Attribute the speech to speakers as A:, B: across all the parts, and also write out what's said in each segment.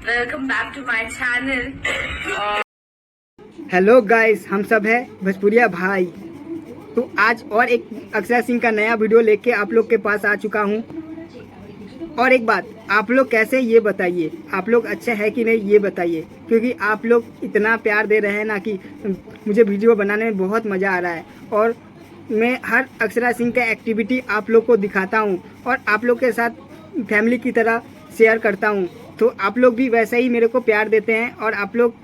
A: Welcome back to my channel.
B: Hello guys, हम सब है भोजपुरिया भाई। तो आज और एक अक्षरा सिंह का नया वीडियो लेके आप लोग के पास आ चुका हूँ। और एक बात, आप लोग कैसे ये बताइए, आप लोग अच्छे हैं कि नहीं ये बताइए, क्योंकि आप लोग इतना प्यार दे रहे हैं ना कि मुझे वीडियो बनाने में बहुत मज़ा आ रहा है। और मैं हर अक्षरा सिंह का एक्टिविटी आप लोग को दिखाता हूँ और आप लोग के साथ फैमिली की तरह शेयर करता हूँ। तो आप लोग भी वैसे ही मेरे को प्यार देते हैं और आप लोग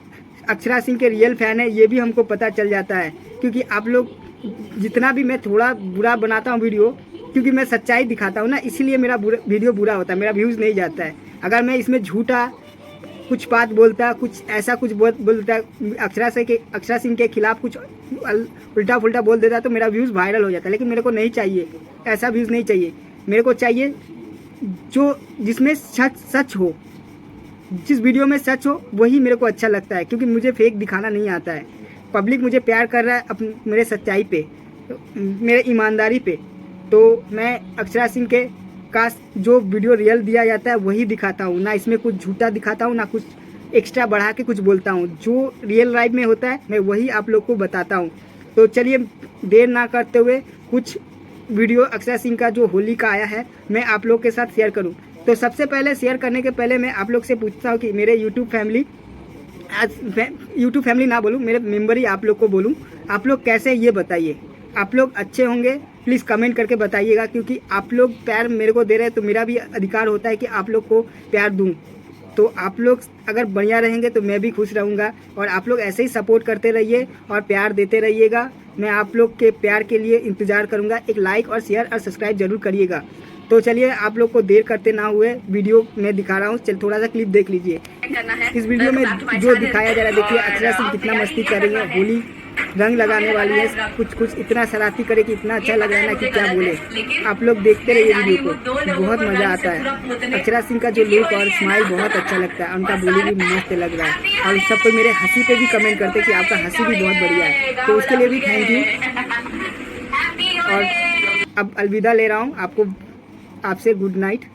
B: अक्षरा सिंह के रियल फ़ैन है ये भी हमको पता चल जाता है। क्योंकि आप लोग जितना भी मैं थोड़ा बुरा बनाता हूँ वीडियो, क्योंकि मैं सच्चाई दिखाता हूँ ना, इसीलिए मेरा वीडियो बुरा होता है, मेरा व्यूज़ नहीं जाता है। अगर मैं इसमें झूठा कुछ बात बोलता, कुछ ऐसा कुछ बोलता अक्षरा सिंह के खिलाफ कुछ उल्टा फुल्टा बोल देता तो मेरा व्यूज़ वायरल हो जाता। लेकिन मेरे को नहीं चाहिए, ऐसा व्यूज़ नहीं चाहिए। मेरे को चाहिए जो जिसमें सच हो, जिस वीडियो में सच हो वही मेरे को अच्छा लगता है। क्योंकि मुझे फेक दिखाना नहीं आता है। पब्लिक मुझे प्यार कर रहा है मेरे सच्चाई पे, मेरे ईमानदारी पे। तो मैं अक्षरा सिंह के का जो वीडियो रियल दिया जाता है वही दिखाता हूँ, ना इसमें कुछ झूठा दिखाता हूँ, ना कुछ एक्स्ट्रा बढ़ा के कुछ बोलता हूँ। जो रियल लाइफ में होता है मैं वही आप लोग को बताता हूँ। तो चलिए देर ना करते हुए कुछ वीडियो अक्षरा सिंह का जो होली का आया है मैं आप लोग के साथ शेयर करूं। तो सबसे पहले शेयर करने के पहले मैं आप लोग से पूछता हूं कि मेरे यूट्यूब फैमिली, आज यूट्यूब फैमिली ना बोलूं, मेरे मेंबर ही आप लोग को बोलूं, आप लोग कैसे ये बताइए। आप लोग अच्छे होंगे, प्लीज़ कमेंट करके बताइएगा। क्योंकि आप लोग प्यार मेरे को दे रहे हैं तो मेरा भी अधिकार होता है कि आप लोग को प्यार दूँ। तो आप लोग अगर बढ़िया रहेंगे तो मैं भी खुश रहूँगा। और आप लोग ऐसे ही सपोर्ट करते रहिए और प्यार देते रहिएगा। मैं आप लोग के प्यार के लिए इंतज़ार करूँगा। एक लाइक और शेयर और सब्सक्राइब जरूर करिएगा। तो चलिए आप लोग को देर करते ना हुए वीडियो में दिखा रहा हूँ, चल थोड़ा सा क्लिप देख लीजिए। इस वीडियो में जो दिखाया जा रहा है, देखिए अक्षरा सिंह कितना मस्ती कर रही है, होली रंग लगाने वाली है, कुछ इतना शरारती करे कि इतना अच्छा लग रहा है ना कि क्या बोले। आप लोग देखते रहिए वीडियो को, बहुत मज़ा आता है। अक्षरा सिंह का जो लुक और स्माइल बहुत अच्छा लगता है, उनका बोली भी मस्त लग रहा है। और सब कोई मेरे हंसी पे भी कमेंट करते हैं कि आपका हंसी भी बहुत बढ़िया है, तो उसके लिए भी थैंक यू। और अब अलविदा ले रहा हूँ आपको, आपसे गुड नाइट।